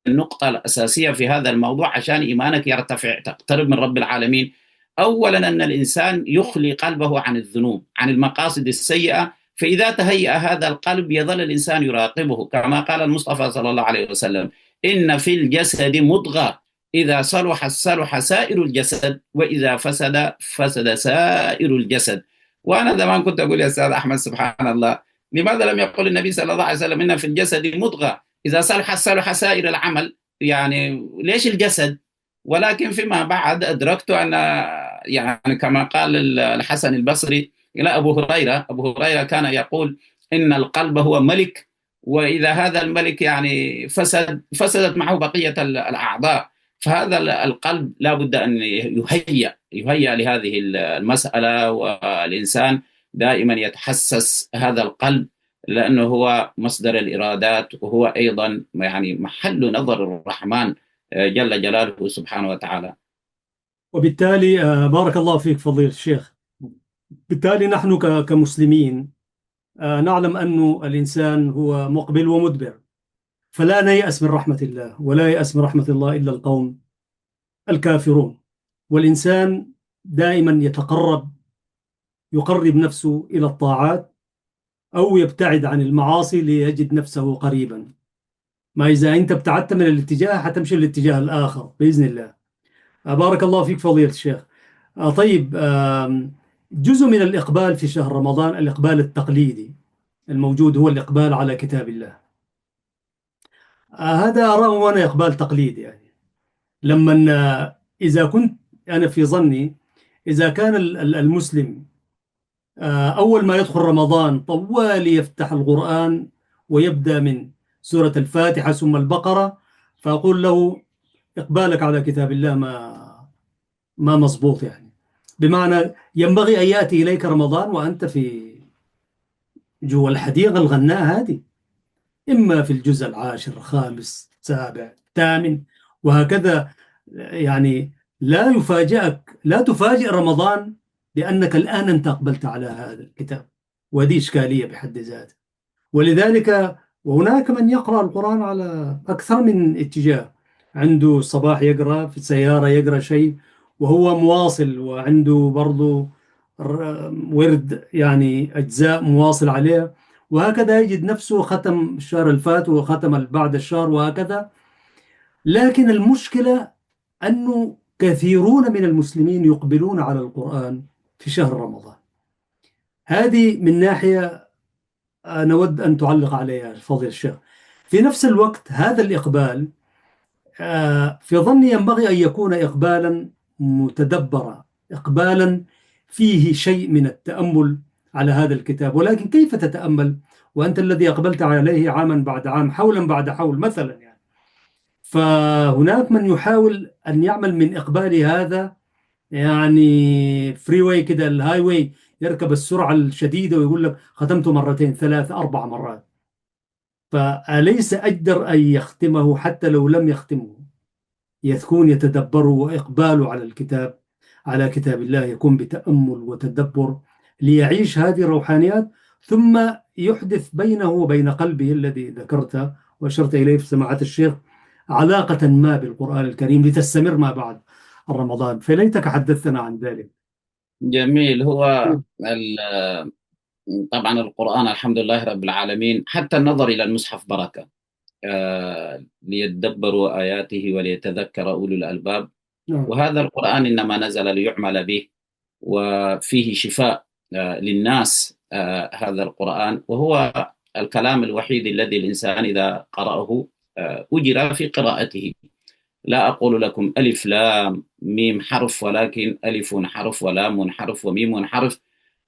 النقطة الأساسية في هذا الموضوع عشان إيمانك يرتفع، تقترب من رب العالمين. أولا أن الإنسان يخلي قلبه عن الذنوب، عن المقاصد السيئة. فإذا تهيأ هذا القلب يظل الإنسان يراقبه، كما قال المصطفى صلى الله عليه وسلم: إن في الجسد مضغة إذا صلح صلح سائر الجسد، وإذا فسد فسد سائر الجسد. وأنا زمان كنت أقول يا أستاذ أحمد، سبحان الله، لماذا لم يقل النبي صلى الله عليه وسلم إن في الجسد مضغة إذا صلح صلح سائر العمل؟ يعني ليش الجسد؟ ولكن فيما بعد أدركت أن، يعني كما قال الحسن البصري إلى أبو هريرة كان يقول إن القلب هو ملك، وإذا هذا الملك يعني فسدت معه بقية الأعضاء. فهذا القلب لا بد أن يهيأ لهذه المسألة، والإنسان دائما يتحسس هذا القلب، لأنه هو مصدر الإرادات، وهو أيضا يعني محل نظر الرحمن جل جلاله سبحانه وتعالى. وبالتالي بارك الله فيك فضيلة الشيخ. بالتالي نحن كمسلمين نعلم أن الإنسان هو مقبل ومدبر، فلا نيأس من رحمة الله، ولا يأس من رحمة الله إلا القوم الكافرون. والإنسان دائما يقرب نفسه إلى الطاعات أو يبتعد عن المعاصي ليجد نفسه قريبا. ما إذا أنت ابتعدت من الاتجاه حتمشي الاتجاه الآخر بإذن الله. بارك الله فيك فضيلة الشيخ. طيب، جزء من الإقبال في شهر رمضان الإقبال التقليدي الموجود هو الإقبال على كتاب الله. هذا أراه أنا إقبال تقليدي، يعني لما إذا كنت أنا في ظني إذا كان المسلم أول ما يدخل رمضان طوال يفتح القرآن ويبدأ من سورة الفاتحة ثم البقرة، فأقول له إقبالك على كتاب الله ما مظبوط. يعني بمعنى ينبغي أن يأتي إليك رمضان وأنت في جوا الحديقة الغناء هذه، إما في الجزء العاشر الخامس السابع الثامن وهكذا. يعني لا تفاجئ رمضان لأنك الآن أنت أقبلت على هذا الكتاب، وهذه إشكالية بحد ذاتها. ولذلك وهناك من يقرأ القرآن على أكثر من اتجاه، عنده الصباح يقرأ، في السيارة يقرأ شيء وهو مواصل، وعنده برضو ورد يعني أجزاء مواصل عليه، وهكذا يجد نفسه ختم الشهر الفات وختم بعد الشهر وهكذا. لكن المشكلة أنه كثيرون من المسلمين يقبلون على القرآن في شهر رمضان. هذه من ناحية نود أن تعلق عليها فضيلة الشيخ. في نفس الوقت هذا الإقبال في ظني ينبغي أن يكون إقبالا متدبرا، إقبالا فيه شيء من التأمل على هذا الكتاب. ولكن كيف تتأمل وأنت الذي أقبلت عليه عاما بعد عام، حولا بعد حول مثلا؟ يعني فهناك من يحاول أن يعمل من إقبال هذا يعني فري واي كده، الهاي واي، يركب السرعة الشديدة ويقول لك ختمته مرتين ثلاث أربع مرات. فأليس أجدر أن يختمه حتى لو لم يختمه يكون يتدبره وإقباله على الكتاب، على كتاب الله، يكون بتأمل وتدبر ليعيش هذه الروحانيات، ثم يحدث بينه وبين قلبه الذي ذكرت وأشرت إليه في سماعة الشيخ علاقة ما بالقرآن الكريم لتستمر ما بعد رمضان. فليتك حدثنا عن ذلك. جميل. طبعا القرآن الحمد لله رب العالمين، حتى النظر إلى المصحف بركة، ليتدبروا آياته وليتذكر أولو الألباب. نعم. وهذا القرآن إنما نزل ليعمل به، وفيه شفاء للناس. هذا القرآن وهو الكلام الوحيد الذي الإنسان إذا قرأه أجر في قراءته. لا أقول لكم ألف لام ميم حرف، ولكن ألف حرف ولام حرف وميم حرف،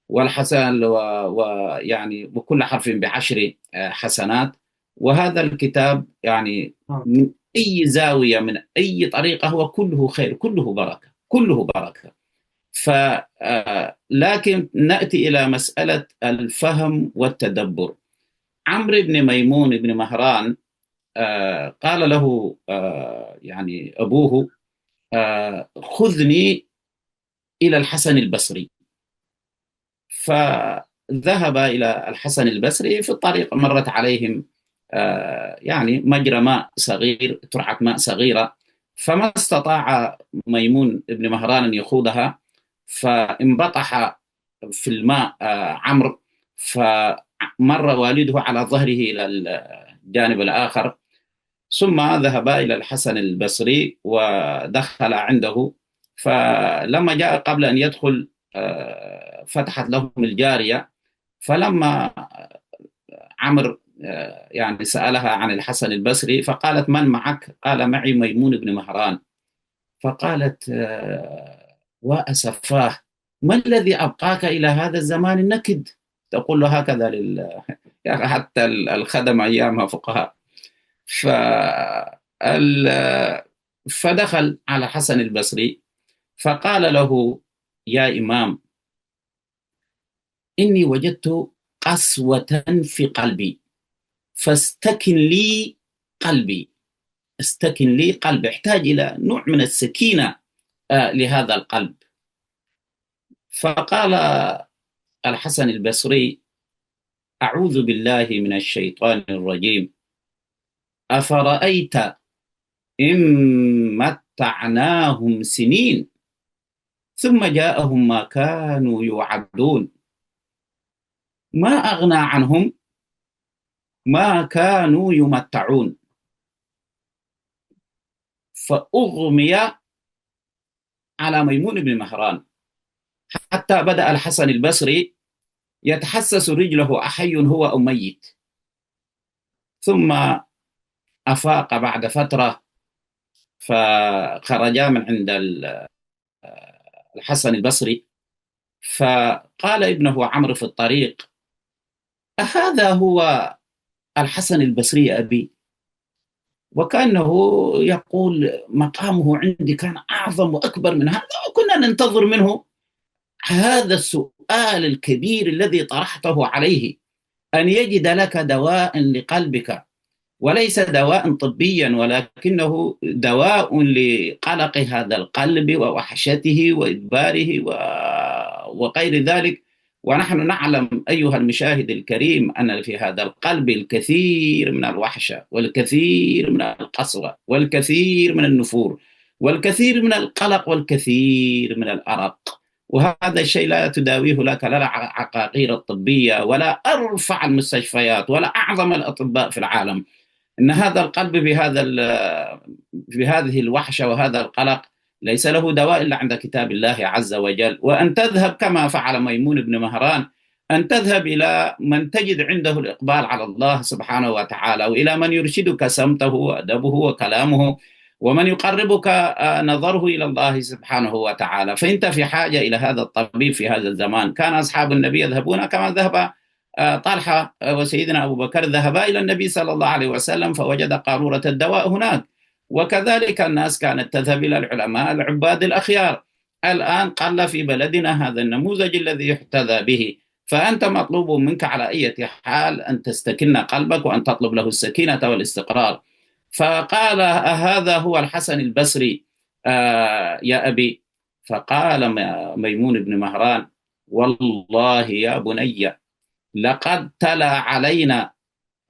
والحسن ويعني وكل حرف بعشر حسنات. وهذا الكتاب يعني من أي زاوية من أي طريقة هو كله خير، كله بركة، كله بركة. لكن نأتي إلى مسألة الفهم والتدبر. عمرو بن ميمون بن مهران قال له يعني أبوه خذني إلى الحسن البصري. فذهب إلى الحسن البصري، في الطريق مرت عليهم يعني مجرى ماء صغير، ترعة ماء صغيرة، فما استطاع ميمون بن مهران أن يخوضها، فانبطح في الماء عمرو، فمر والده على ظهره إلى الجانب الآخر، ثم ذهب إلى الحسن البصري ودخل عنده. فلما جاء قبل أن يدخل فتحت لهم الجارية. فلما عمرو يعني سألها عن الحسن البصري فقالت: من معك؟ قال: معي ميمون بن مهران. فقالت: وأسفاه، ما الذي أبقاك إلى هذا الزمان النكد؟ تقول له هكذا يعني حتى الخدم أيامها فقهاء. ف... فدخل على حسن البصري فقال له: يا إمام، إني وجدت قسوة في قلبي، فاستكن لي قلبي، استكن لي قلبي، احتاج إلى نوع من السكينة لهذا القلب. فقال الحسن البصري: أعوذ بالله من الشيطان الرجيم، أفرأيت إن متعناهم سنين ثم جاءهم ما كانوا يوعدون، ما أغنى عنهم ما كانوا يمتعون. فأغمي على ميمون بن مهران حتى بدأ الحسن البصري يتحسس رجله أحي هو أو ميت. ثم أفاق بعد فترة، فخرجا من عند الحسن البصري. فقال ابنه عمرو في الطريق: أهذا هو الحسن البصري يا أبي؟ وكأنه يقول: مقامه عندي كان أعظم وأكبر من هذا، وكنا ننتظر منه هذا السؤال الكبير الذي طرحته عليه، أن يجد لك دواء لقلبك، وليس دواء طبيا ولكنه دواء لقلق هذا القلب ووحشته وإدباره وغير ذلك. ونحن نعلم أيها المشاهد الكريم أن في هذا القلب الكثير من الوحشة والكثير من القسوة والكثير من النفور والكثير من القلق والكثير من الأرق. وهذا الشيء لا تداويه لك لا العقاقير الطبية ولا أرفع المستشفيات ولا أعظم الأطباء في العالم. إن هذا القلب بهذه الوحشة وهذا القلق ليس له دواء إلا عند كتاب الله عز وجل. وأن تذهب كما فعل ميمون بن مهران، أن تذهب إلى من تجد عنده الإقبال على الله سبحانه وتعالى، وإلى من يرشدك سمته وأدبه وكلامه، ومن يقربك نظره إلى الله سبحانه وتعالى. فأنت في حاجة إلى هذا الطبيب في هذا الزمان. كان أصحاب النبي يذهبون كما ذهب طلحة وسيدنا أبو بكر، ذهبا إلى النبي صلى الله عليه وسلم فوجد قارورة الدواء هناك. وكذلك الناس كانت تذهب إلى العلماء العباد الأخيار. الآن قل في بلدنا هذا النموذج الذي يحتذى به. فأنت مطلوب منك على أي حال أن تستكن قلبك وأن تطلب له السكينة والاستقرار. فقال: هذا هو الحسن البصري يا أبي؟ فقال ميمون بن مهران: والله يا بني، لقد تلا علينا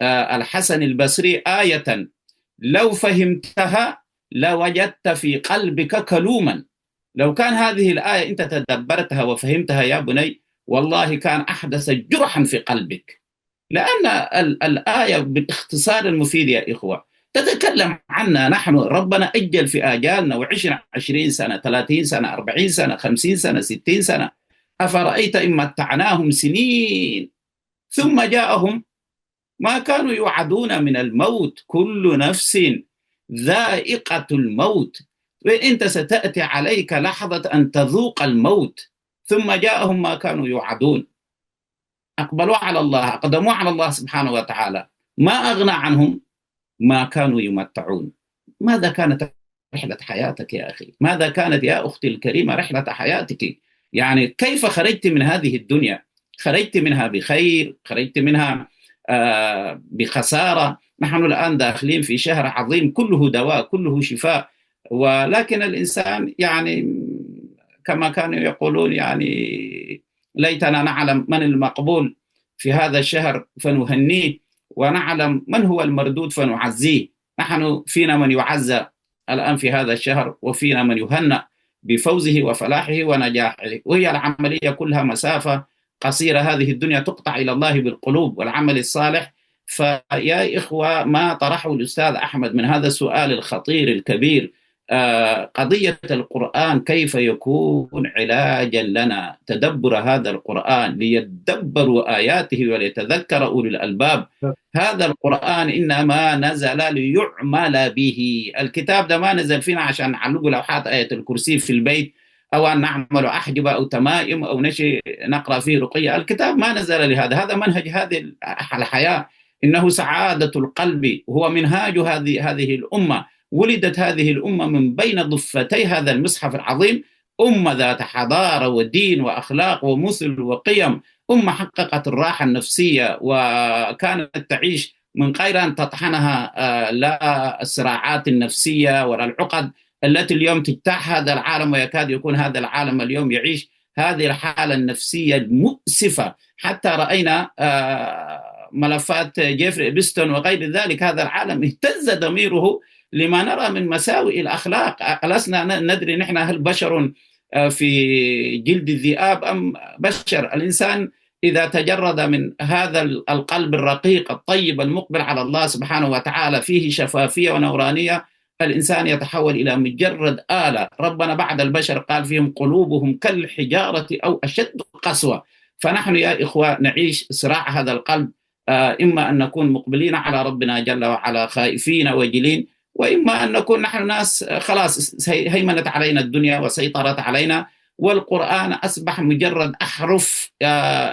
الحسن البصري آية لو فهمتها لوجدت في قلبك كلوما. لو كان هذه الآية أنت تدبرتها وفهمتها يا بني، والله كان أحدث جرحا في قلبك. لأن الآية باختصار المفيد يا إخوة تتكلم عنا نحن. ربنا أجل في آجالنا وعشنا 20 سنة 30 سنة 40 سنة 50 سنة 60 سنة. أفرأيت إن متعناهم سنين ثم جاءهم ما كانوا يوعدون من الموت، كل نفس ذائقة الموت، وأنت ستأتي عليك لحظة أن تذوق الموت. ثم جاءهم ما كانوا يوعدون، أقبلوا على الله، أقدموا على الله سبحانه وتعالى، ما أغنى عنهم ما كانوا يمتعون. ماذا كانت رحلة حياتك يا أخي؟ ماذا كانت يا أختي الكريمة رحلة حياتك؟ يعني كيف خرجت من هذه الدنيا؟ خرجت منها بخير؟ خرجت منها بخسارة؟ نحن الآن داخلين في شهر عظيم كله دواء كله شفاء، ولكن الإنسان يعني كما كانوا يقولون يعني ليتنا نعلم من المقبول في هذا الشهر فنهنيه، ونعلم من هو المردود فنعزيه. نحن فينا من يعزى الآن في هذا الشهر، وفينا من يهنأ بفوزه وفلاحه ونجاحه. وهي العملية كلها مسافة قصيرة. هذه الدنيا تقطع إلى الله بالقلوب، والعمل الصالح فيا إخوة، ما طرحه الأستاذ أحمد من هذا السؤال الخطير الكبير، قضية القرآن كيف يكون علاجا لنا، تدبر هذا القرآن ليتدبروا آياته وليتذكر أولي الألباب. هذا القرآن إنما نزل ليعمل به. الكتاب ده ما نزل فينا عشان نعلق لوحات آية الكرسي في البيت، أو أن نعمل أحجبة أو تمائم أو نقرأ فيه رقية. الكتاب ما نزل لهذا، هذا منهج هذه الحياة، إنه سعادة القلب، هو منهاج هذه الأمة. ولدت هذه الأمة من بين ضفتي هذا المصحف العظيم، أمة ذات حضارة ودين وأخلاق ومثل وقيم، أمة حققت الراحة النفسية وكانت تعيش من غير أن تطحنها لا الصراعات النفسية ولا العقد التي اليوم تجتاح هذا العالم، ويكاد يكون هذا العالم اليوم يعيش هذه الحالة النفسية المؤسفة. حتى رأينا ملفات جيفري بيستون وغير ذلك، هذا العالم اهتز ضميره لما نرى من مساوئ الأخلاق. ألسنا ندري نحن هل بشر في جلد الذئاب أم بشر؟ الإنسان إذا تجرد من هذا القلب الرقيق الطيب المقبل على الله سبحانه وتعالى، فيه شفافية ونورانية، الإنسان يتحول إلى مجرد آلة. ربنا بعد البشر قال فيهم قلوبهم كالحجارة أو أشد قسوة. فنحن يا إخوة نعيش صراع هذا القلب، إما أن نكون مقبلين على ربنا جل وعلا خائفين وجلين، وإما أن نكون نحن ناس خلاص هيمنت علينا الدنيا وسيطرت علينا، والقرآن أصبح مجرد أحرف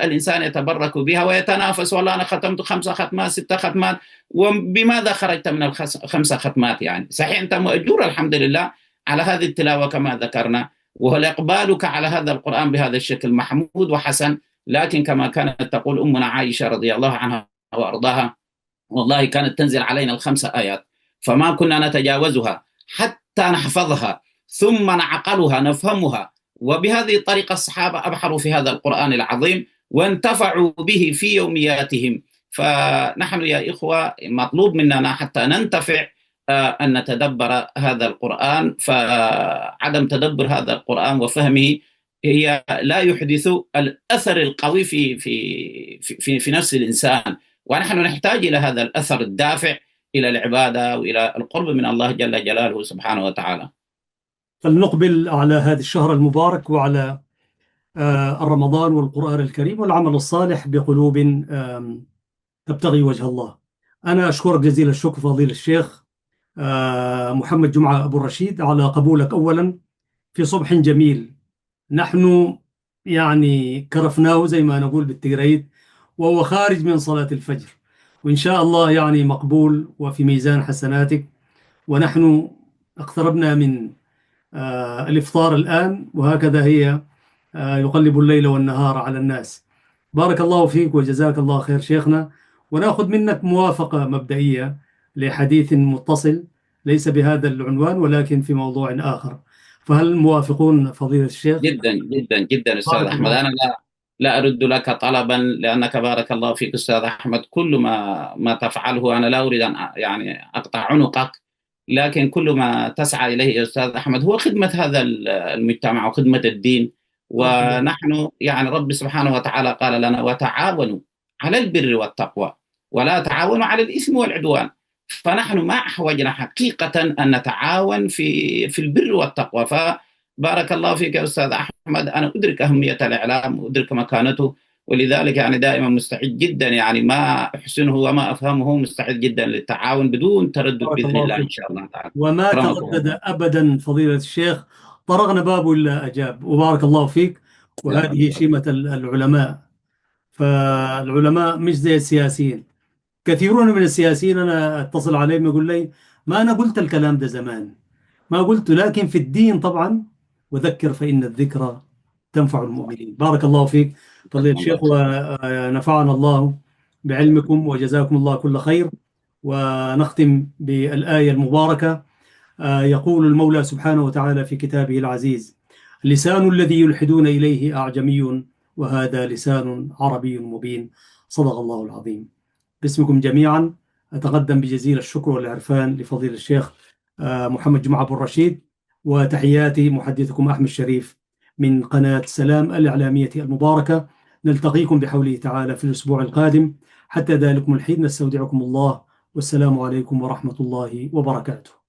الإنسان يتبرك بها ويتنافس، والله أنا ختمت 5 ختمات 6 ختمات، وبماذا خرجت من ال5 ختمات؟ يعني صحيح أنت مأجور الحمد لله على هذه التلاوة كما ذكرنا، وهل إقبالك على هذا القرآن بهذا الشكل محمود وحسن، لكن كما كانت تقول أمنا عائشة رضي الله عنها وأرضاها، والله كانت تنزل علينا ال5 آيات فما كنا نتجاوزها حتى نحفظها ثم نعقلها نفهمها. وبهذه الطريقة الصحابة أبحروا في هذا القرآن العظيم وانتفعوا به في يومياتهم. فنحن يا إخوة مطلوب مننا حتى ننتفع أن نتدبر هذا القرآن، فعدم تدبر هذا القرآن وفهمه هي لا يحدث الأثر القوي في نفس الإنسان، ونحن نحتاج إلى هذا الأثر الدافع إلى العبادة وإلى القرب من الله جل جلاله سبحانه وتعالى. فلنقبل على هذا الشهر المبارك وعلى الرمضان والقرآن الكريم والعمل الصالح بقلوب تبتغي وجه الله. أنا أشكرك جزيل الشكر فضيلة الشيخ محمد جمعة أبو الرشيد على قبولك أولا في صبح جميل، نحن يعني كرفناه زي ما نقول بالتقريد، وهو خارج من صلاة الفجر، وإن شاء الله يعني مقبول وفي ميزان حسناتك. ونحن اقتربنا من الإفطار الآن، وهكذا هي يقلب الليل والنهار على الناس. بارك الله فيك وجزاك الله خير شيخنا، ونأخذ منك موافقة مبدئية لحديث متصل ليس بهذا العنوان ولكن في موضوع آخر، فهل موافقون فضيلة الشيخ؟ جدا جدا جدا أستاذ أحمد، أنا لا أرد لك طلبا، لأنك بارك الله فيك أستاذ أحمد، كل ما تفعله أنا لا أريد أن يعني أقطع عنقك، لكن كل ما تسعى إليه يا أستاذ أحمد هو خدمة هذا المجتمع وخدمة الدين. ونحن يعني رب سبحانه وتعالى قال لنا وتعاونوا على البر والتقوى ولا تعاونوا على الإثم والعدوان. فنحن ما أحوجنا حقيقة أن نتعاون في البر والتقوى. فبارك الله فيك يا أستاذ أحمد، أنا أدرك أهمية الإعلام وأدرك مكانته، ولذلك يعني دائما مستعد جدا، يعني ما أحسنه وما أفهمه مستعد جدا للتعاون بدون تردد بإذن الله إن شاء الله تعالى. وما تردد أبدا فضيلة الشيخ، طرقنا بابه إلا أجاب، وبارك الله فيك. وهذه شيمة العلماء، فالعلماء مش زي السياسيين. كثيرون من السياسيين أنا أتصل عليهم يقول لي ما أنا قلت الكلام ده زمان، ما قلت، لكن في الدين طبعا وذكر فإن الذكرى تنفع المؤمنين. بارك الله فيك فضيلة الشيخ، ونفعنا الله بعلمكم وجزاكم الله كل خير. ونختم بالآية المباركة. يقول المولى سبحانه وتعالى في كتابه العزيز: اللسان الذي يلحدون إليه أعجمي وهذا لسان عربي مبين. صدق الله العظيم. باسمكم جميعا أتقدم بجزيل الشكر والعرفان لفضيلة الشيخ محمد جمعة أبو الرشيد، وتحياتي محدثكم أحمد شريف من قناة سلام الإعلامية المباركة. نلتقيكم بحوله تعالى في الأسبوع القادم حتى ذلك الحين نستودعكم الله، والسلام عليكم ورحمة الله وبركاته.